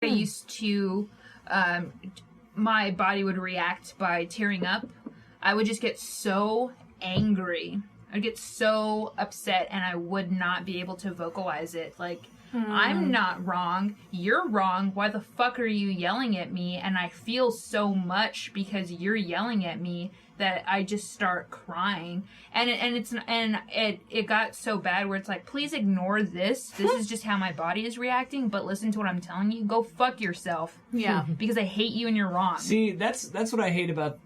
I used to, my body would react by tearing up. I would just get so angry. I'd get so upset, and I would not be able to vocalize it. Like, I'm not wrong. You're wrong. Why the fuck are you yelling at me? And I feel so much because you're yelling at me that I just start crying. And it got so bad where it's like, please ignore this. This is just how my body is reacting, but listen to what I'm telling you. Go fuck yourself. Yeah. Because I hate you and you're wrong. See, that's what I hate about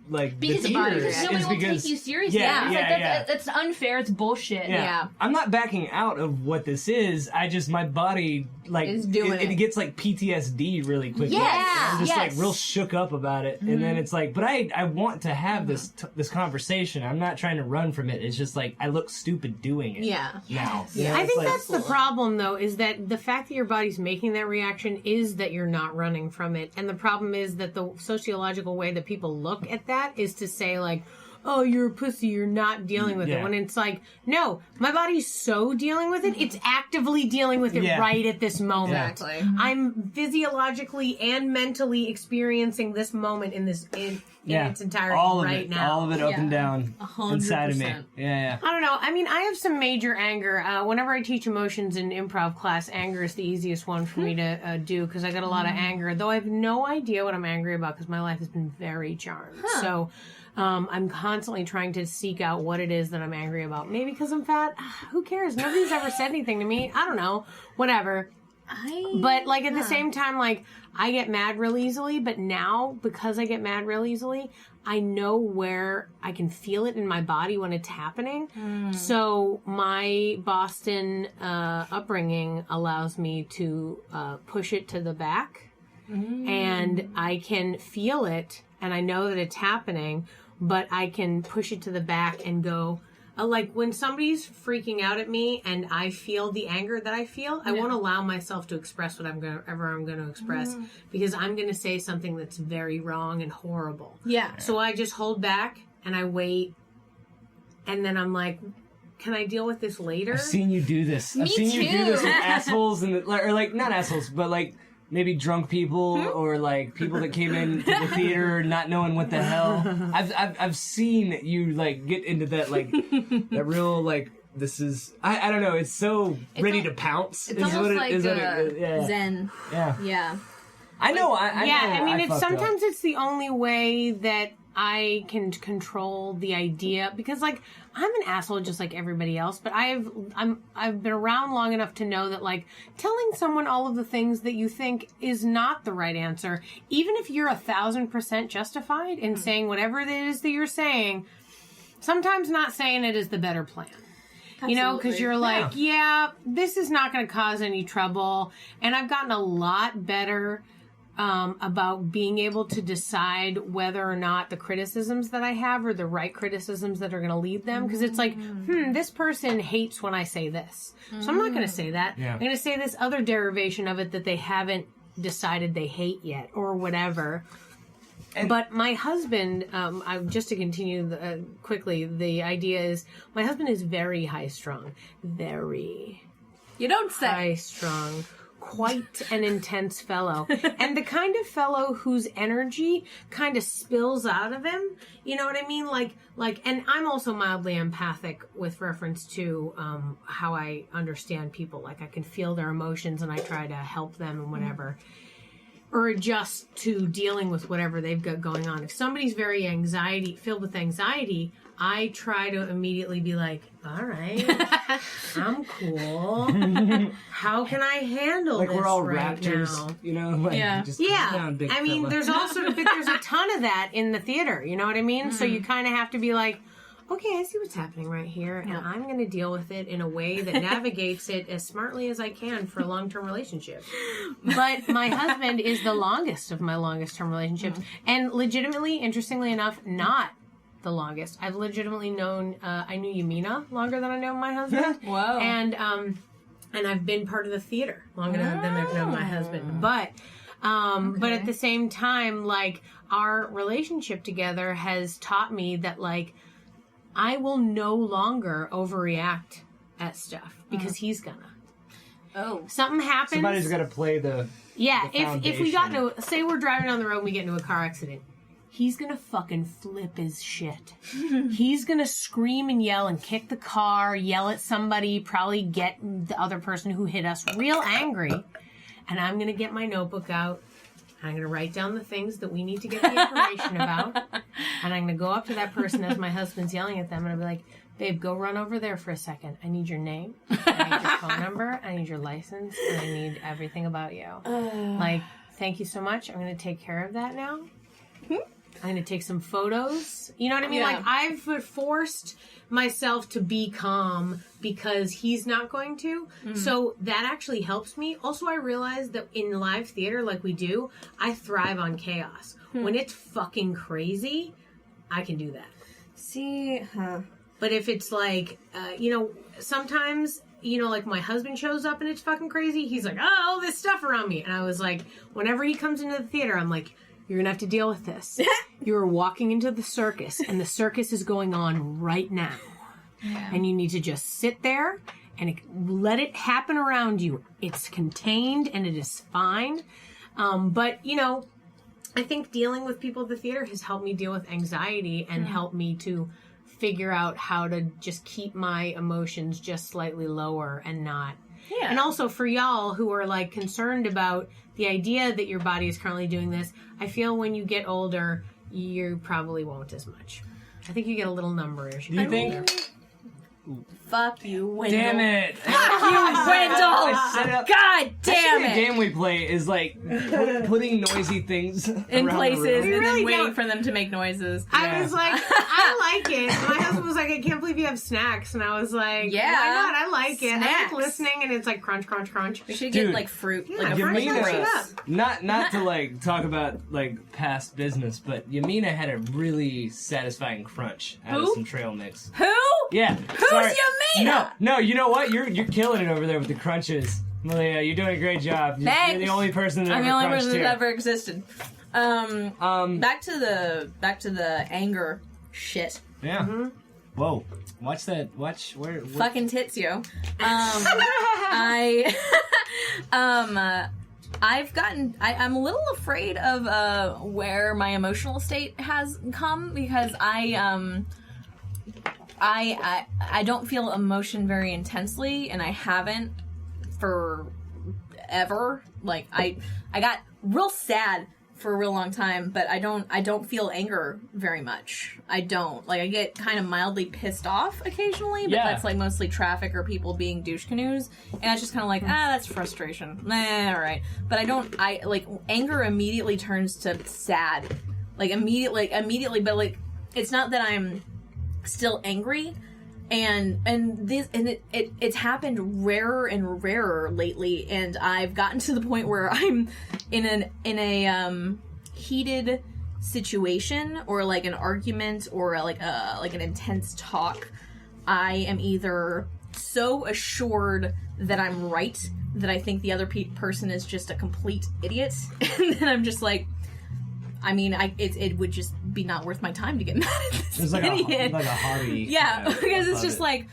because nobody will take you seriously. That's unfair. It's bullshit. Yeah. I'm not backing out of what this is. My body is doing it. It gets like PTSD really quickly. Yes. I'm just like real shook up about it, and then it's like, but I want to have this conversation. I'm not trying to run from it. It's just like I look stupid doing it. Yeah. Now. Yeah. I think that's the problem, though, is that the fact that your body's making that reaction is that you're not running from it, and the problem is that the sociological way that people look at that is to say, like, oh, you're a pussy, you're not dealing with it. When it's like, no, my body's so dealing with it, it's actively dealing with it right at this moment. Exactly. I'm physiologically and mentally experiencing this moment in its entirety now. All of it up and down 100%. Inside of me. Yeah. I don't know. I mean, I have some major anger. Whenever I teach emotions in improv class, anger is the easiest one for me to do because I got a lot of anger, though I have no idea what I'm angry about because my life has been very charmed. So I'm constantly trying to seek out what it is that I'm angry about. Maybe because I'm fat? Who cares? Nobody's ever said anything to me. I don't know. Whatever. But, like, at the same time, like, I get mad real easily, but now, because I get mad real easily, I know where I can feel it in my body when it's happening. So my Boston upbringing allows me to push it to the back, and I can feel it, and I know that it's happening, but I can push it to the back and go... like, when somebody's freaking out at me and I feel the anger that I feel, I won't allow myself to express whatever I'm going to express because I'm going to say something that's very wrong and horrible. Yeah. So I just hold back and I wait, and then I'm like, can I deal with this later? I've seen you do this. Me I've seen too. you do this with assholes, or like, not assholes, but like, maybe drunk people or like people that came into the theater not knowing what the hell. I've seen you like get into that like that real like this is I don't know. It's so ready to pounce. It's almost like Zen. Yeah. I know. I mean, it's sometimes it's the only way that I can control the idea because, like, I'm an asshole just like everybody else, but I've been around long enough to know that, like, telling someone all of the things that you think is not the right answer, even if you're 1,000% justified in saying whatever it is that you're saying, sometimes not saying it is the better plan. Absolutely. You know, because you're like, this is not going to cause any trouble, and I've gotten a lot better about being able to decide whether or not the criticisms that I have are the right criticisms that are going to lead them. Because it's like, this person hates when I say this. So I'm not going to say that. Yeah. I'm going to say this other derivation of it that they haven't decided they hate yet or whatever. But my husband, just to continue quickly, the idea is my husband is very high-strung. Very. You don't say. High-strung. Quite an intense fellow. And the kind of fellow whose energy kind of spills out of him. You know what I mean? Like, and I'm also mildly empathic with reference to how I understand people. Like, I can feel their emotions and I try to help them and whatever. Or adjust to dealing with whatever they've got going on. If somebody's very filled with anxiety, I try to immediately be like, all right, I'm cool. How can I handle this we're all right raptors, now? You know? Like, just calm down, big I mean, fella. there's a ton of that in the theater. You know what I mean? So you kind of have to be like, okay, I see what's happening right here, and I'm going to deal with it in a way that navigates it as smartly as I can for a long-term relationship. But my husband is the longest of my longest-term relationships, and legitimately, interestingly enough, not the longest. I've legitimately known, I knew Yamina longer than I know my husband. Whoa. And I've been part of the theater longer than I've known my husband. But at the same time, like, our relationship together has taught me that, like, I will no longer overreact at stuff because he's gonna. Oh. Something happens. Somebody's got to play the. Yeah, the if we got foundation. into, say we're driving down the road and we get into a car accident, he's gonna fucking flip his shit. He's gonna scream and yell and kick the car, yell at somebody, probably get the other person who hit us real angry. And I'm gonna get my notebook out. And I'm gonna write down the things that we need to get the information about. And I'm gonna go up to that person as my husband's yelling at them and I'll be like, babe, go run over there for a second. I need your name. I need your phone number. I need your license. And I need everything about you. Like, thank you so much. I'm going to take care of that now. I'm going to take some photos. You know what I mean? Yeah. Like, I've forced myself to be calm because he's not going to. So that actually helps me. Also, I realize that in live theater, like we do, I thrive on chaos. When it's fucking crazy, I can do that. See, But if it's like, sometimes, like my husband shows up and it's fucking crazy, he's like, oh, all this stuff around me. And I was like, whenever he comes into the theater, I'm like, you're going to have to deal with this. You're walking into the circus and the circus is going on right now. Yeah. And you need to just sit there and let it happen around you. It's contained and it is fine. But, I think dealing with people at the theater has helped me deal with anxiety and helped me to figure out how to just keep my emotions just slightly lower and not. Yeah. And also for y'all who are like concerned about the idea that your body is currently doing this, I feel when you get older, you probably won't as much. I think you get a little number as you Do you get think? older. fuck you, Wendell. Damn it! Fuck you, Wendell. I set it up. God damn The it. game we play is like putting noisy things In around places the room. and really then waiting don't. for them to make noises. I was like, I like it. My husband was like, I can't believe you have snacks. And I was like, Yeah. why not? I like it. I Snacks. like listening and it's like crunch, crunch, crunch. We should Dude. get like fruit. like a Yamina- fruit Bring it juice. up. Not to like talk about like past business, but Yamina had a really satisfying crunch out of Who? some trail mix. Who? Yeah. Who's sorry. Yamina? No, you know what? You're killing it over there with the crunches. Malia, you're doing a great job. You're Thanks. the only person that I'm ever the only crunched person here. that ever existed. Back to the anger shit. Yeah. Whoa. Watch that. Watch where. Fucking tits, yo. I'm a little afraid of where my emotional state has come because I don't feel emotion very intensely, and I haven't for ever. Like I got real sad for a real long time, but I don't feel anger very much. I don't. Like I get kind of mildly pissed off occasionally, but that's like mostly traffic or people being douche canoes, and it's just kind of like that's frustration. All right. But I like anger immediately turns to sad. Like immediately, but like it's not that I'm still angry. It's happened rarer and rarer lately, and I've gotten to the point where I'm in a heated situation or like an argument or like an intense talk. I am either so assured that I'm right that I think the other person is just a complete idiot, and then I'm just like, I mean, it would just be not worth my time to get mad at this It's like idiot. a hobby. Yeah, kind of because it's above just it. like,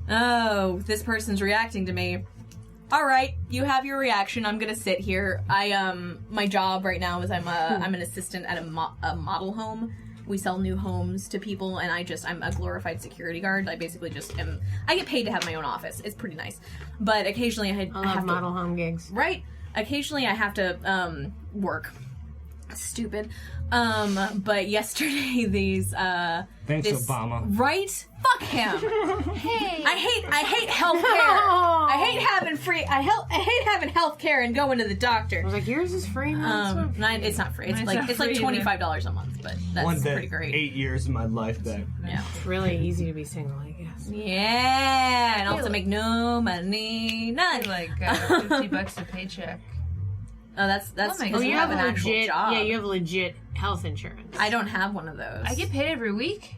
oh, this person's reacting to me. All right, you have your reaction. I'm gonna sit here. My job right now is I'm an assistant at a model home. We sell new homes to people, and I'm a glorified security guard. I basically just am. I get paid to have my own office. It's pretty nice, but occasionally I love have model home gigs. Right. Occasionally I have to work. Stupid. But yesterday these Thanks, Obama. Right? Fuck him. Hey. I hate healthcare. I hate having I hate having healthcare and going to the doctor. I was like, yours is free. It's not free. It's like $25 a month, but that's One day, pretty great. 8 years of my life back. Yeah. It's really easy to be single, I guess. Yeah, and also make no money, none. Like $50 a paycheck. Oh, that's Oh my because God. you have an actual legit, job. yeah, you have legit health insurance. I don't have one of those. I get paid every week.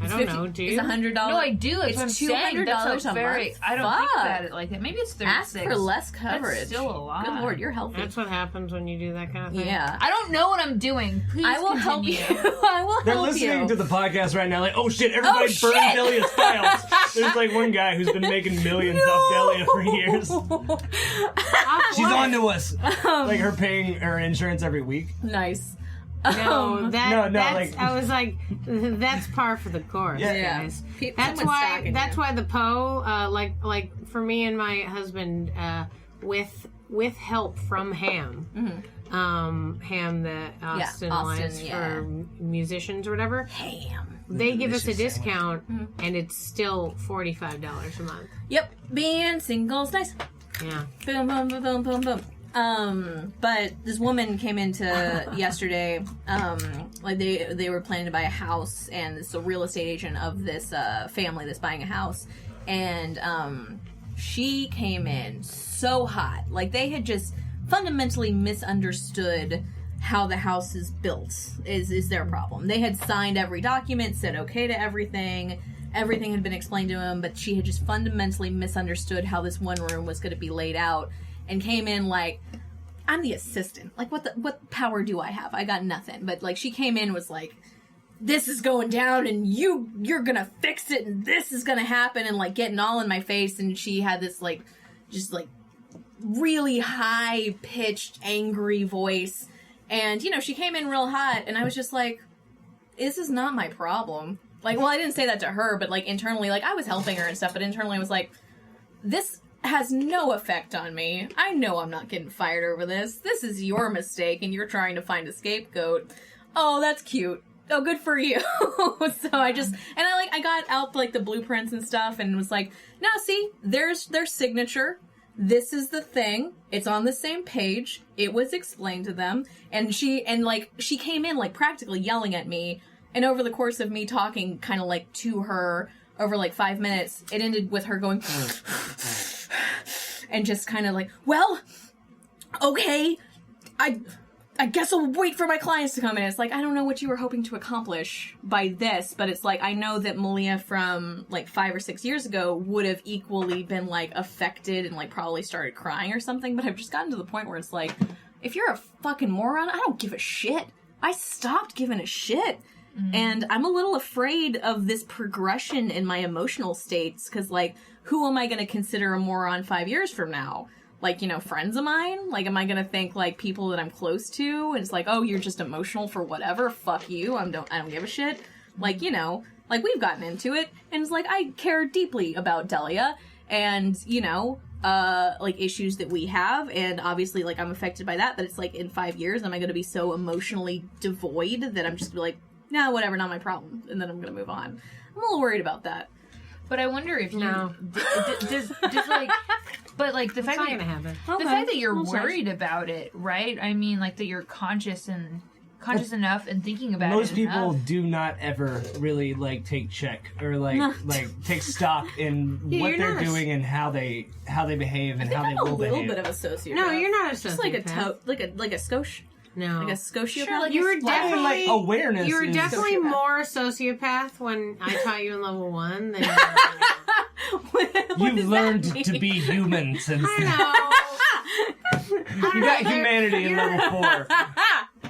I don't know, dude. It's $100. No, I do. That's It's what I'm saying. That's $200 a very. month. I don't Fuck. think about it like that. Maybe it's 36. Ask for less coverage. That's still a lot. Good Lord, you're healthy. That's what happens when you do that kind of thing. Yeah. I don't know what I'm doing. Please I will help continue. you. I will They're help listening you. to the podcast right now, like, oh shit, everybody Oh, burn shit! Delia's files. There's like one guy who's been making millions off Delia for years. She's on to us. Like her paying her insurance every week. Nice. No, that's, like- I was like, that's par for the course, Yeah. guys. Someone's stalking That's you. why the Poe, like for me and my husband, with help from Ham, Ham the Austin Alliance for musicians or whatever, Ham. they give us a discount, and it's still $45 a month. Yep. Being single's nice. Yeah. Boom, boom, boom, boom, boom, boom. But this woman came into yesterday, like they were planning to buy a house, and it's a real estate agent of this family that's buying a house, and she came in so hot, like they had just fundamentally misunderstood how the house is built. Is their problem? They had signed every document, said okay to everything. Everything had been explained to them, but she had just fundamentally misunderstood how this one room was going to be laid out. And came in like, I'm the assistant. Like, what power do I have? I got nothing. But like, she came in and was like, this is going down, and you're gonna fix it, and this is gonna happen, and like getting all in my face. And she had this like, just like really high pitched, angry voice. And you know, she came in real hot, and I was just like, this is not my problem. Like, well, I didn't say that to her, but like internally, like I was helping her and stuff, but internally I was like, this has no effect on me. I know I'm not getting fired over this. This is your mistake, and you're trying to find a scapegoat. Oh, that's cute. Oh, good for you. So I got out like the blueprints and stuff, and was like, now see, there's their signature. This is the thing. It's on the same page. It was explained to them, and she came in like practically yelling at me. And over the course of me talking, kind of like to her over like 5 minutes, it ended with her going. And just kind of like, well, okay, I guess I'll wait for my clients to come in. It's like, I don't know what you were hoping to accomplish by this, but it's like, I know that Malia from like 5 or 6 years ago would have equally been like affected and like probably started crying or something, but I've just gotten to the point where it's like, if you're a fucking moron, I don't give a shit. I stopped giving a shit. And I'm a little afraid of this progression in my emotional states, because, like, who am I going to consider a moron 5 years from now? Like, you know, friends of mine? Like, am I going to think, like, people that I'm close to? And it's like, oh, you're just emotional for whatever. Fuck you. I don't give a shit. Like, you know, like, we've gotten into it. And it's like, I care deeply about Delia. And, you know, like, issues that we have. And obviously, like, I'm affected by that. But it's like, in 5 years, am I going to be so emotionally devoid that I'm just going to be like, nah, whatever, not my problem, and then I'm gonna move on. I'm a little worried about that. But I wonder if you No. does like, but like the fact not that gonna happen. the fact that you're worried about it, right? I mean, like that you're conscious enough and thinking about Most it. people enough. do not ever really like take check or like take stock in what you're they're not a- doing and how they behave and how they I'm a will little behave. bit of a sociopath. No, you're not a just like a sociopath. like a skosh. No. Like a sociopath? Sure, like You were a splash. definitely like awareness. You were is- definitely Sociopath. more a sociopath when I taught you in level 1 than You've learned to be human since then. You got humanity in level 4.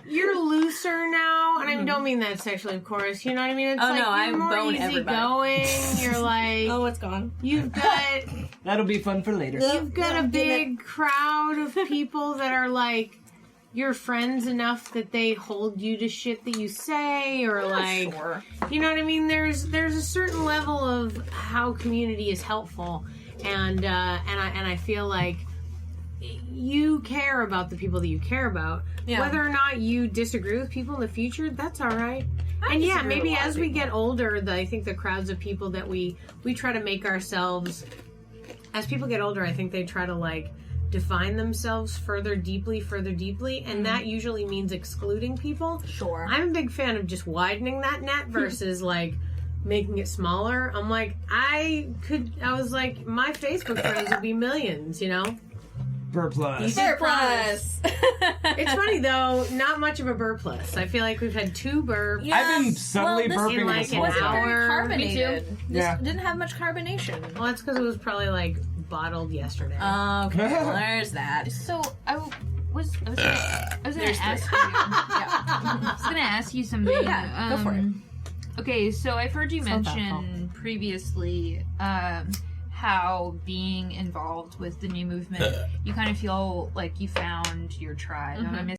You're looser now, and I don't mean that sexually, of course. You know what I mean? It's Oh, like no, I you're more bone everybody. easygoing. You're like Oh, it's gone. you've got That'll be fun for later. you've got a big crowd of people that are like your friends enough that they hold you to shit that you say, or like Sure. you know what I mean. There's a certain level of how community is helpful, and I feel like you care about the people that you care about. Yeah. Whether or not you disagree with people in the future, that's all right. And yeah, disagree with maybe a lot as of we people. get older, I think the crowds of people that we try to make ourselves, as people get older, I think they try to like define themselves further deeply, and that usually means excluding people. Sure. I'm a big fan of just widening that net versus like making it smaller. I'm like, I was like, my Facebook friends would be millions, you know? Burr plus. Burr plus. It's funny though, not much of a burr plus. I feel like we've had 2 burps. Yeah. I've been subtly this burping like this an whole wasn't time. very hour. carbonated. This Yeah. didn't have much carbonation. Well, that's because it was probably like bottled yesterday. Okay, well, there's that. So I was gonna ask you. I was gonna ask you something. Yeah, go for it. Okay, so I've heard you So mention previously how being involved with the new movement, you kind of feel like you found your tribe. Am I